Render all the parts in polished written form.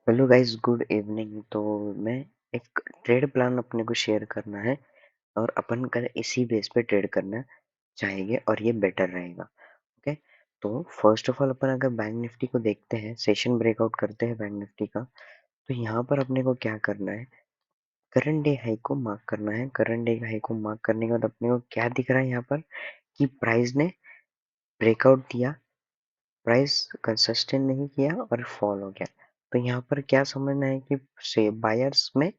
Hello guys, good evening. तो मैं एक ट्रेड प्लान अपने को शेयर करना है और अपन कल इसी बेस पे ट्रेड करना चाहेंगे और ये बेटर रहेगा। ओके, तो फर्स्ट ऑफ ऑल अपन अगर बैंक निफ्टी को देखते हैं, सेशन ब्रेकआउट करते हैं बैंक निफ्टी का, तो यहाँ पर अपने को क्या करना है, करंट डे हाई को मार्क करना है। करंट डे हाई को मार्क करने के बाद अपने को क्या दिख रहा है यहाँ पर कि प्राइस ने ब्रेकआउट दिया, प्राइस कंसिस्टेंट नहीं किया और फॉल हो गया। तो यहाँ पर क्या समझना है कि से बायर्स में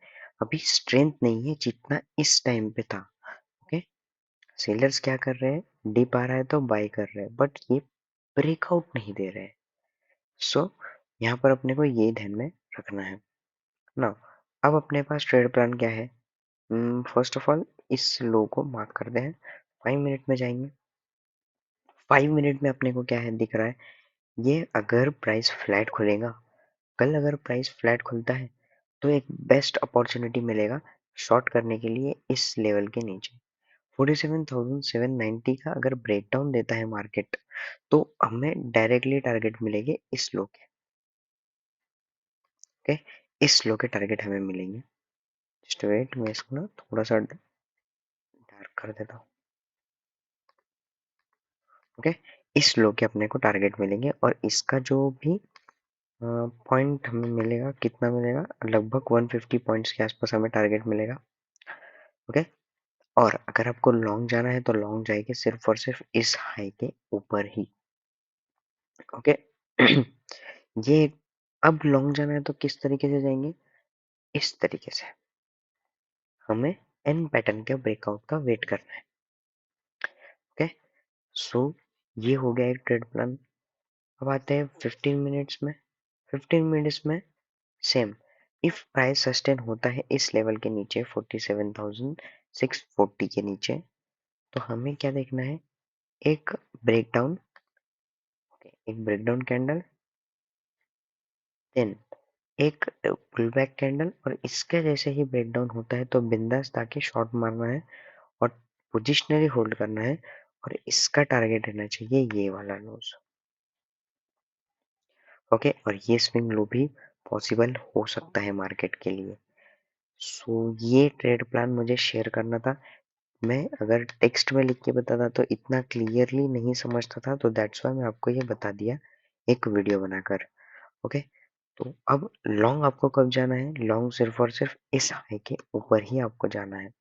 अभी स्ट्रेंथ नहीं है जितना इस टाइम पे था। ओके, सेलर्स क्या कर रहे हैं, डिप आ रहा है तो बाय कर रहे हैं, बट ये ब्रेकआउट नहीं दे रहे हैं। सो यहाँ पर अपने को ये ध्यान में रखना है ना। अब अपने पास ट्रेड प्लान क्या है। फर्स्ट ऑफ ऑल इस लो को मार्क करते हैं, 5 मिनट में जाएंगे। 5 मिनट में अपने को क्या है दिख रहा है, ये अगर प्राइस फ्लैट खुलेगा, कल अगर प्राइस फ्लैट खुलता है तो एक बेस्ट अपॉर्चुनिटी मिलेगा शॉर्ट करने के लिए इस लेवल के नीचे। 47,790 का अगर ब्रेकडाउन देता है मार्केट तो हमें डायरेक्टली टारगेट मिलेंगे इस लो के। ओके, इस लो के टारगेट हमें मिलेंगे। जस्ट वेट, मैं इसको ना थोड़ा सा डार्क कर देता हूँ। ओके, इस लो के अपने को टारगेट मिलेंगे और इसका जो भी पॉइंट हमें मिलेगा, कितना मिलेगा, लगभग 150 पॉइंट्स के आसपास हमें टारगेट मिलेगा। ओके, और अगर आपको लॉन्ग जाना है तो लॉन्ग जाएगी सिर्फ और सिर्फ इस हाई के ऊपर ही। ओके, ये अब लॉन्ग जाना है तो किस तरीके से जाएंगे, इस तरीके से हमें एन पैटर्न के ब्रेकआउट का वेट करना है। ओके, सो ये हो गया एक ट्रेड प्लान। अब आते हैं 15 मिनट्स में। 15 मिनट्स में सेम, इफ प्राइस सस्टेन होता है इस लेवल के नीचे 47,640 के नीचे, तो हमें क्या देखना है, एक ब्रेकडाउन। एक ब्रेकडाउन कैंडल, देन एक पुल बैक कैंडल, और इसके जैसे ही ब्रेकडाउन होता है तो बिंदास ताकि शॉर्ट मारना है और पोजिशनरी होल्ड करना है और इसका टारगेट रहना चाहिए ये वाला लॉस। ओके, और ये स्विंग लो भी पॉसिबल हो सकता है मार्केट के लिए। सो ये ट्रेड प्लान मुझे शेयर करना था। मैं अगर टेक्स्ट में लिख के बताता तो इतना क्लियरली नहीं समझता था, तो दैट्स वाई मैं आपको ये बता दिया एक वीडियो बनाकर। ओके, तो अब लॉन्ग आपको कब जाना है, लॉन्ग सिर्फ और सिर्फ इस हाई के ऊपर ही आपको जाना है,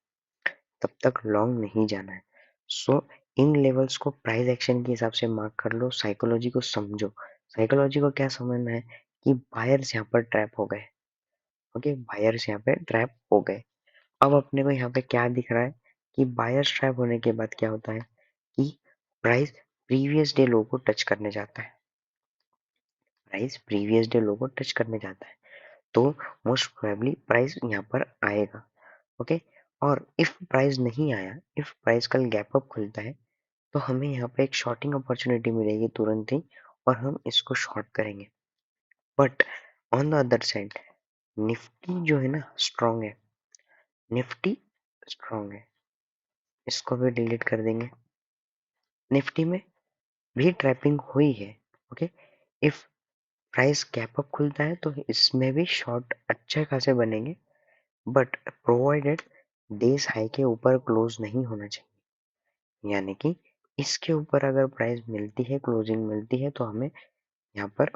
तब तक लॉन्ग नहीं जाना है। सो इन लेवल्स को प्राइस एक्शन के हिसाब से मार्क कर लो, साइकोलॉजी को समझो। साइकोलॉजी को क्या समझना है कि बायर्स यहाँ पर ट्रैप हो गए। ओके, बायर्स यहाँ पे ट्रैप हो गए। अब अपने को यहाँ पे क्या दिख रहा है कि बायर्स ट्रैप होने के बाद क्या होता है कि प्राइस प्रीवियस डे लो को टच करने जाता है। प्राइस प्रीवियस डे लो को टच करने जाता है तो मोस्ट प्रोबेबली प्राइस यहाँ पर आएगा। ओके, और इफ प्राइस नहीं आया, इफ प्राइस कल गैप अप खुलता है तो हमें यहाँ पे एक शॉर्टिंग अपॉर्चुनिटी मिलेगी तुरंत ही और हम इसको शॉर्ट करेंगे। But on the other side Nifty जो है ना स्ट्रांग है, निफ्टी स्ट्रांग है, इसको भी डिलीट कर देंगे। निफ्टी में भी ट्रैपिंग हुई है। Okay, if price gap up खुलता है तो इसमें भी शॉर्ट अच्छे खासे बनेंगे, बट प्रोवाइडेड डेज हाई के ऊपर क्लोज नहीं होना चाहिए। यानी कि इसके ऊपर अगर प्राइस मिलती है, क्लोजिंग मिलती है, तो हमें यहाँ पर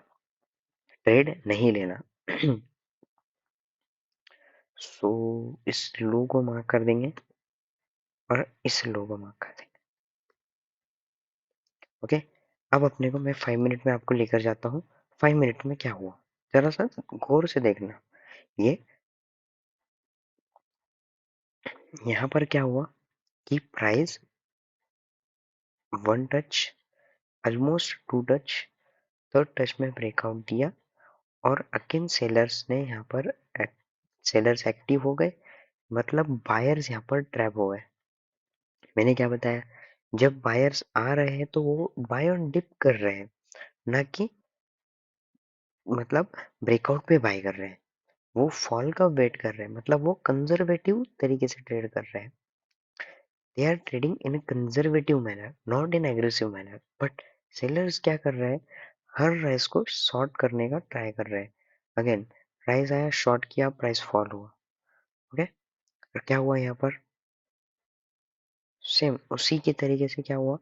ट्रेड नहीं लेना। सो इस लो को मार्क कर देंगे और इस लो को मार्क कर देंगे। ओके, अब अपने को मैं 5 मिनट में आपको लेकर जाता हूँ। 5 मिनट में क्या हुआ, जरा सा गौर से देखना। ये यहाँ पर क्या हुआ कि price one touch, almost two touch, third touch में ब्रेकआउट दिया और अगेन सेलर्स ने यहाँ पर सेलर्स एक्टिव हो गए, मतलब बायर्स यहाँ पर ट्रैप हो गए। मैंने क्या बताया, जब बायर्स आ रहे हैं तो वो बाय ऑन डिप कर रहे हैं, ना कि मतलब ब्रेकआउट पे बाय कर रहे हैं। वो फॉल का वेट कर रहे हैं, मतलब वो कंजर्वेटिव तरीके से ट्रेड कर रहे हैं। They are trading in a conservative manner, not in aggressive manner. But sellers क्या कर रहे हैं, हर राइस को शॉर्ट करने का ट्राई कर रहे हैं। अगेन प्राइस आया, शॉर्ट किया, प्राइस फॉल हुआ। ओके, और क्या हुआ यहाँ पर, सेम उसी के तरीके से क्या हुआ,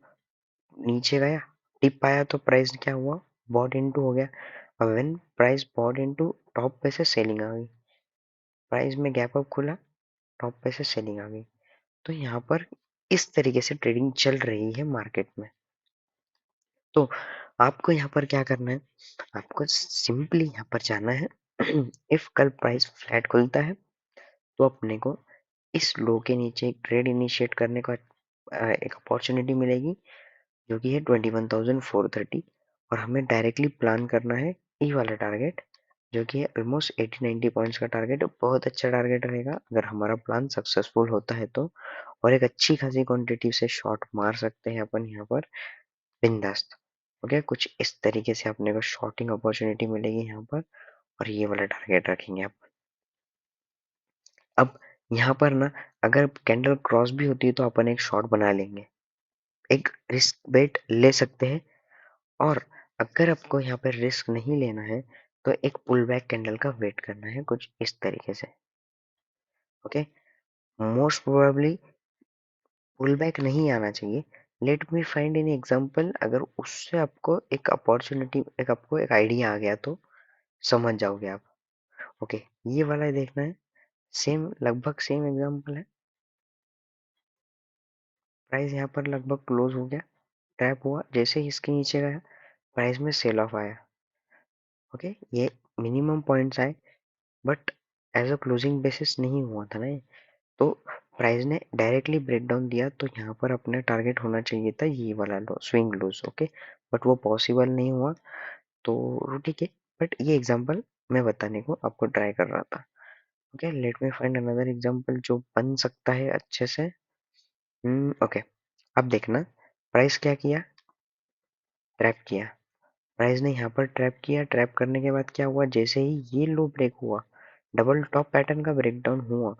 नीचे गया, टिप आया तो प्राइस क्या हुआ, बॉट इनटू हो गया। अब when price bought into, top पे से सेलिंग आ गई, प्राइस में गैप अप खुला, टॉप पे से सेलिंग आ गई। तो यहाँ पर इस तरीके से ट्रेडिंग चल रही है मार्केट में। तो आपको यहाँ पर क्या करना है, आपको सिंपली यहाँ पर जाना है। इफ कल प्राइस फ्लैट खुलता है तो अपने को इस लो के नीचे एक ट्रेड इनिशिएट करने का एक अपॉर्चुनिटी मिलेगी, जो कि है 21,430, और हमें डायरेक्टली प्लान करना है ई वाला टारगेट, जो कि है ऑलमोस्ट 80-90 पॉइंट्स का टारगेट। बहुत अच्छा टारगेट रहेगा अगर हमारा प्लान सक्सेसफुल होता है तो, और एक अच्छी खासी क्वांटिटी से शॉर्ट मार सकते हैं अपन यहाँ पर बिंदास्त। ओके, कुछ इस तरीके से अपने को शॉर्टिंग अपॉर्चुनिटी मिलेगी यहाँ पर, और ये वाला टारगेट रखेंगे आप। अब यहाँ पर ना, अगर कैंडल क्रॉस भी होती है तो अपन एक शॉर्ट बना लेंगे, एक रिस्क बेट ले सकते हैं। और अगर आपको यहाँ पर रिस्क नहीं लेना है तो एक पुल बैक कैंडल का वेट करना है, कुछ इस तरीके से। Okay, most probably pull back नहीं आना चाहिए। Let me find an example, अगर उससे आपको एक अपॉर्चुनिटी, एक आपको एक आइडिया आ गया तो समझ जाओगे आप। ओके, ये वाला देखना है, सेम लगभग सेम एग्जांपल है। प्राइस यहाँ पर लगभग क्लोज हो गया, ट्रैप हुआ, जैसे ही इसके नीचे गया प्राइस में सेल ऑफ आया। ओके, ये मिनिमम पॉइंट्स आए, but as a closing basis नहीं हुआ था ना ये। तो प्राइस ने डायरेक्टली ब्रेकडाउन दिया, तो यहाँ पर अपना टारगेट होना चाहिए था ये वाला लो, स्विंग लूज। ओके, बट वो पॉसिबल नहीं हुआ, तो ठीक है। बट ये एग्जांपल मैं बताने को आपको ट्राई कर रहा था। Okay, late me find another example जो बन सकता है अच्छे से। ओके, अब देखना, प्राइस क्या किया, ट्रैप किया। प्राइस ने यहाँ पर ट्रैप किया, ट्रैप करने के बाद क्या हुआ, जैसे ही ये लो ब्रेक हुआ, डबल टॉप पैटर्न का ब्रेकडाउन हुआ,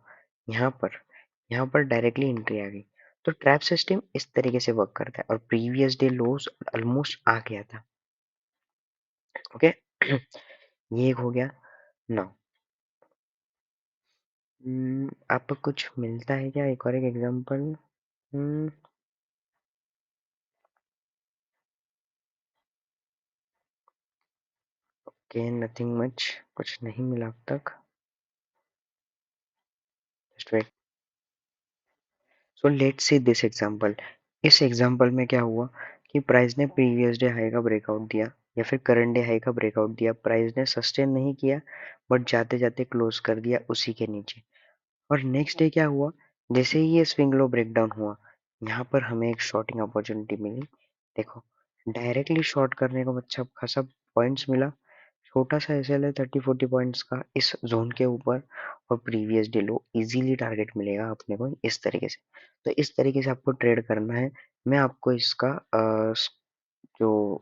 यहाँ पर डायरेक्टली एंट्री आ गई। तो ट्रैप सिस्टम इस तरीके से वर्क करता है, और प्रीवियस डे लोज ऑलमोस्ट आ गया था। ओके, ये एक हो गया। नाउ आपको कुछ मिलता है क्या, एक और एक एग्जांपल। ओके, नथिंग मच, कुछ नहीं मिला अब तक। Just wait. So let's see this example. इस एग्जांपल में क्या हुआ कि प्राइस ने प्रीवियस डे हाई का ब्रेकआउट दिया, या फिर करंट डे हाई का ब्रेकआउट दिया, प्राइस ने सस्टेन नहीं किया, बट जाते जाते क्लोज कर दिया उसी के नीचे। और नेक्स्ट डे क्या हुआ, जैसे ही ये स्विंग लो ब्रेकडाउन हुआ, यहाँ पर हमें एक शॉर्टिंग अपॉर्चुनिटी मिली। देखो, डायरेक्टली शॉर्ट करने को अच्छा खासा पॉइंट्स मिला, छोटा सा एसएल है 30-40 पॉइंट्स का इस जोन के ऊपर, और प्रीवियस डे लो इजीली टारगेट मिलेगा अपने को इस तरीके से। तो इस तरीके से आपको ट्रेड करना है। मैं आपको इसका जो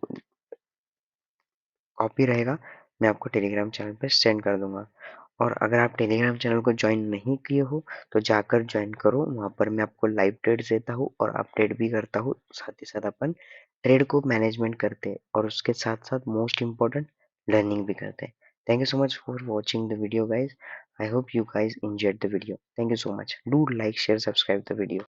कॉपी रहेगा, मैं आपको टेलीग्राम चैनल पे सेंड कर दूंगा। और अगर आप टेलीग्राम चैनल को ज्वाइन नहीं किए हो तो जाकर ज्वाइन करो, वहाँ पर मैं आपको लाइव ट्रेड्स देता हूँ और अपडेट भी करता हूँ, साथ ही साथ अपन ट्रेड को मैनेजमेंट करते हैं, और उसके साथ साथ मोस्ट इम्पोर्टेंट लर्निंग भी करते हैं। Thank you so much for watching the video guys. I hope you guys enjoyed the video. Thank you so much. Do like, share, subscribe the video.